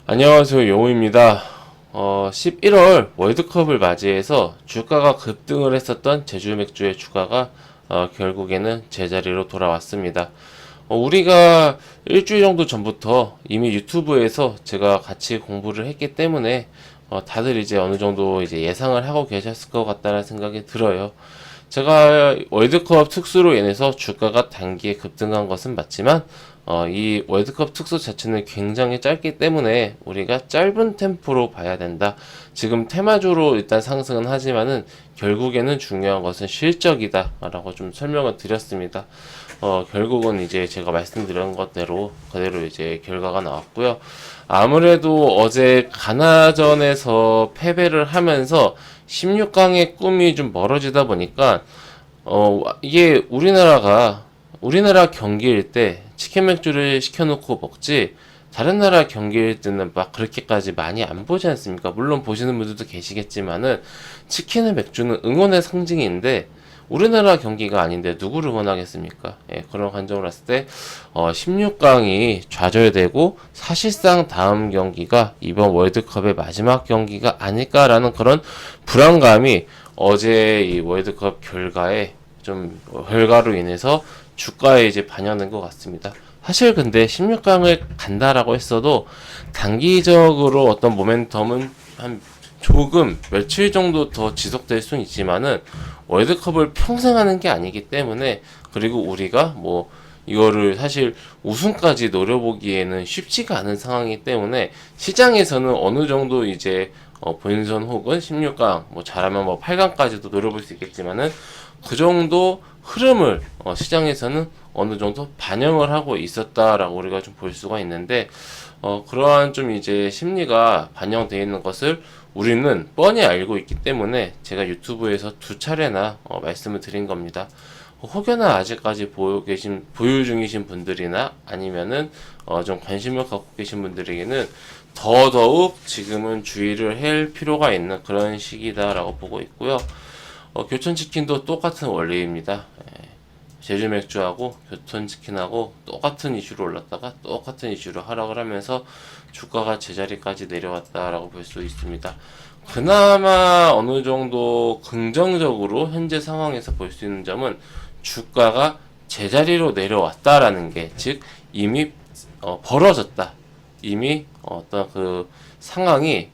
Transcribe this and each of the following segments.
안녕하세요, 용우입니다. 11월 월드컵을 맞이해서 주가가 급등을 했었던 제주 맥주의 주가가 결국에는 제자리로 돌아왔습니다. 우리가 일주일 정도 전부터 이미 유튜브에서 제가 같이 공부를 했기 때문에 다들 이제 어느 정도 이제 예상을 하고 계셨을 것 같다는 생각이 들어요. 제가 월드컵 특수로 인해서 주가가 단기에 급등한 것은 맞지만 이 월드컵 특수 자체는 굉장히 짧기 때문에 우리가 짧은 템포로 봐야 된다. 지금 테마주로 일단 상승은 하지만은 결국에는 중요한 것은 실적이다 라고 좀 설명을 드렸습니다. 결국은 이제 제가 말씀드린 것대로 그대로 이제 결과가 나왔고요. 아무래도 어제 가나전에서 패배를 하면서 16강의 꿈이 좀 멀어지다 보니까 이게 우리나라 경기일 때 치킨 맥주를 시켜놓고 먹지 다른 나라 경기일 때는 막 그렇게까지 많이 안 보지 않습니까? 물론 보시는 분들도 계시겠지만은 치킨과 맥주는 응원의 상징인데 우리나라 경기가 아닌데 누구를 응원하겠습니까? 예, 그런 관점으로 봤을 때 16강이 좌절되고 사실상 다음 경기가 이번 월드컵의 마지막 경기가 아닐까라는 그런 불안감이 어제 이 월드컵 결과로 인해서 주가에 이제 반영된 것 같습니다. 사실 근데 16강을 간다라고 했어도 단기적으로 어떤 모멘텀은 한 조금 며칠 정도 더 지속될 수는 있지만은 월드컵을 평생 하는 게 아니기 때문에, 그리고 우리가 뭐 이거를 사실 우승까지 노려보기에는 쉽지가 않은 상황이기 때문에 시장에서는 어느 정도 이제 본선 혹은 16강 뭐 잘하면 뭐 8강까지도 노려볼 수 있겠지만은 그 정도 흐름을 시장에서는 어느 정도 반영을 하고 있었다라고 우리가 좀 볼 수가 있는데, 그러한 좀 이제 심리가 반영되어 있는 것을 우리는 뻔히 알고 있기 때문에 제가 유튜브에서 두 차례나 말씀을 드린 겁니다. 혹여나 아직까지 보유 중이신 분들이나 아니면은 좀 관심을 갖고 계신 분들에게는 더더욱 지금은 주의를 할 필요가 있는 그런 시기다라고 보고 있고요. 교촌치킨도 똑같은 원리입니다. 제주 맥주하고 교촌치킨하고 똑같은 이슈로 올랐다가 똑같은 이슈로 하락을 하면서 주가가 제자리까지 내려왔다라고 볼 수 있습니다. 그나마 어느 정도 긍정적으로 현재 상황에서 볼 수 있는 점은 주가가 제자리로 내려왔다라는 게, 즉 이미 벌어졌다. 이미 어떤 그 상황이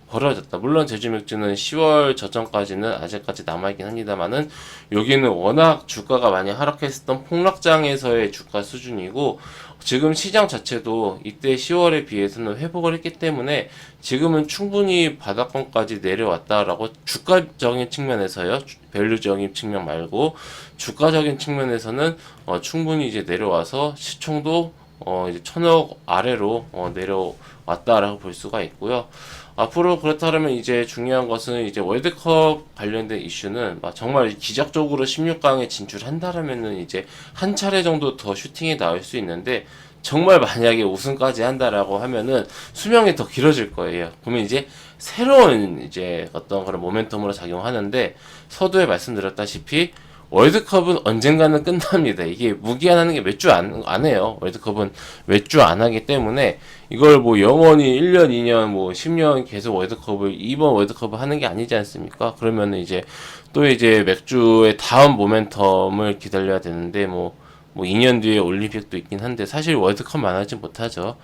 벌어졌다. 물론 제주 맥주는 10월 저점까지는 아직까지 남아있긴 합니다만은 여기는 워낙 주가가 많이 하락했었던 폭락장에서의 주가 수준이고, 지금 시장 자체도 이때 10월에 비해서는 회복을 했기 때문에 지금은 충분히 바닥권까지 내려왔다라고 주가적인 측면에서요, 밸류적인 측면 말고 주가적인 측면에서는 충분히 이제 내려와서 시총도 이제 1000억 아래로 내려왔다라고 볼 수가 있고요. 앞으로 그렇다면 이제 중요한 것은 이제 월드컵 관련된 이슈는 정말 기적적으로 16강에 진출한다라면은 이제 한 차례 정도 더 슈팅이 나올 수 있는데, 정말 만약에 우승까지 한다라고 하면은 수명이 더 길어질 거예요. 그러면 이제 새로운 이제 어떤 그런 모멘텀으로 작용하는데, 서두에 말씀드렸다시피 월드컵은 언젠가는 끝납니다. 이게 무기한하는 게 몇 주 안 해요. 월드컵은 몇 주 안 하기 때문에 이걸 뭐 영원히 1년, 2년, 뭐 10년 계속 이번 월드컵을 하는 게 아니지 않습니까? 그러면은 이제 또 이제 맥주의 다음 모멘텀을 기다려야 되는데, 뭐 2년 뒤에 올림픽도 있긴 한데 사실 월드컵만 하지 못하죠.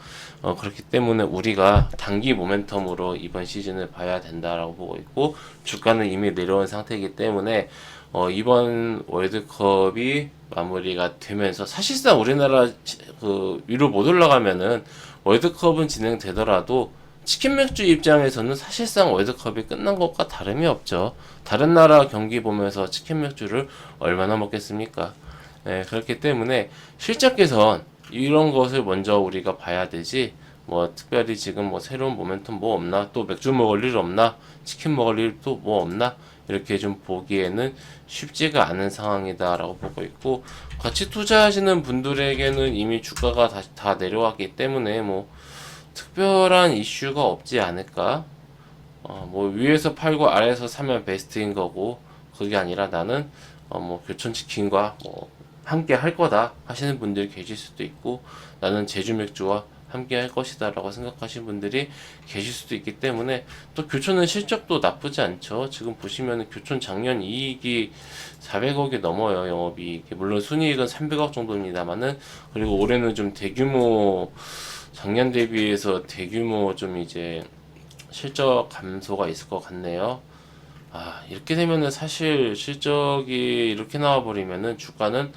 그렇기 때문에 우리가 단기 모멘텀으로 이번 시즌을 봐야 된다라고 보고 있고, 주가는 이미 내려온 상태이기 때문에 이번 월드컵이 마무리가 되면서 사실상 우리나라 그 위로 못 올라가면은 월드컵은 진행되더라도 치킨 맥주 입장에서는 사실상 월드컵이 끝난 것과 다름이 없죠. 다른 나라 경기 보면서 치킨 맥주를 얼마나 먹겠습니까? 네, 그렇기 때문에 실적 개선 이런 것을 먼저 우리가 봐야 되지, 뭐 특별히 지금 뭐 새로운 모멘텀 뭐 없나, 또 맥주 먹을 일 없나, 치킨 먹을 일 또 뭐 없나, 이렇게 좀 보기에는 쉽지가 않은 상황이다라고 보고 있고, 같이 투자하시는 분들에게는 이미 주가가 다시 다 내려왔기 때문에 뭐 특별한 이슈가 없지 않을까. 뭐 위에서 팔고 아래에서 사면 베스트인 거고, 그게 아니라 나는 뭐 교촌치킨과 뭐 함께 할 거다 하시는 분들이 계실 수도 있고, 나는 제주 맥주와 함께 할 것이다 라고 생각하시는 분들이 계실 수도 있기 때문에, 또 교촌은 실적도 나쁘지 않죠. 지금 보시면 교촌 작년 이익이 400억이 넘어요. 영업이익이. 물론 순이익은 300억 정도입니다만은, 그리고 올해는 좀 대규모, 작년 대비해서 대규모 좀 이제 실적 감소가 있을 것 같네요. 이렇게 되면은 사실 실적이 이렇게 나와버리면은 주가는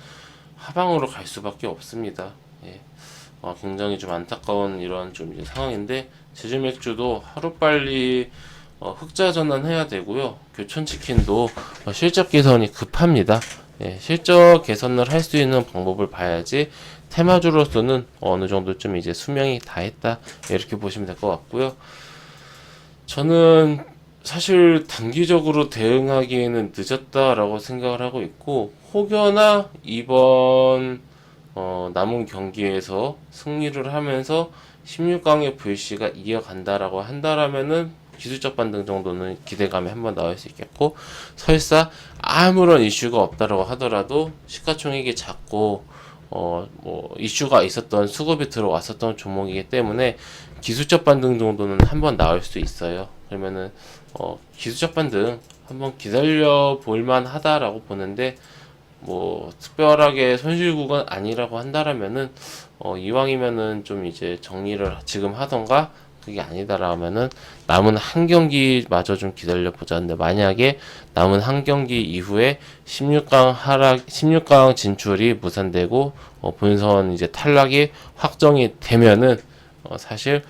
하방으로 갈 수밖에 없습니다. 예. 굉장히 좀 안타까운 이런 좀 이제 상황인데, 제주 맥주도 하루빨리 흑자 전환해야 되고요. 교촌치킨도 실적 개선이 급합니다. 예, 실적 개선을 할 수 있는 방법을 봐야지 테마주로서는 어느 정도 좀 이제 수명이 다했다, 이렇게 보시면 될 것 같고요. 저는 사실 단기적으로 대응하기에는 늦었다라고 생각을 하고 있고, 혹여나 이번 남은 경기에서 승리를 하면서 16강의 VC가 이어간다라고 한다라면은 기술적 반등 정도는 기대감이 한번 나올 수 있겠고, 설사 아무런 이슈가 없다라고 하더라도 시가총액이 작고 뭐 이슈가 있었던, 수급이 들어왔었던 종목이기 때문에 기술적 반등 정도는 한번 나올 수 있어요. 그러면은 기술적 반등 한번 기다려 볼만 하다라고 보는데, 뭐 특별하게 손실 구간 아니라고 한다라면은 이왕이면은 좀 이제 정리를 지금 하던가, 그게 아니다라면은 남은 한 경기마저 좀 기다려 보자. 근데 만약에 남은 한 경기 이후에 16강 진출이 무산되고 본선 이제 탈락이 확정이 되면은 사실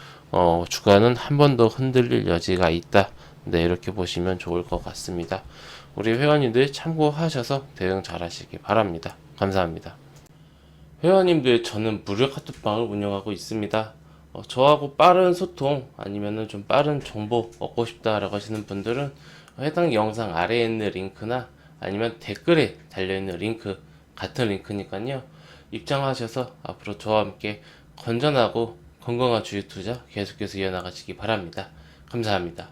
주가는 한 번 더 흔들릴 여지가 있다. 네, 이렇게 보시면 좋을 것 같습니다. 우리 회원님들 참고하셔서 대응 잘 하시기 바랍니다. 감사합니다. 회원님들, 저는 무료 카톡방을 운영하고 있습니다. 저하고 빠른 소통 아니면은 좀 빠른 정보 얻고 싶다라고 하시는 분들은 해당 영상 아래에 있는 링크나 아니면 댓글에 달려있는 링크, 같은 링크니까요. 입장하셔서 앞으로 저와 함께 건전하고 건강한 주식 투자 계속해서 이어나가시기 바랍니다. 감사합니다.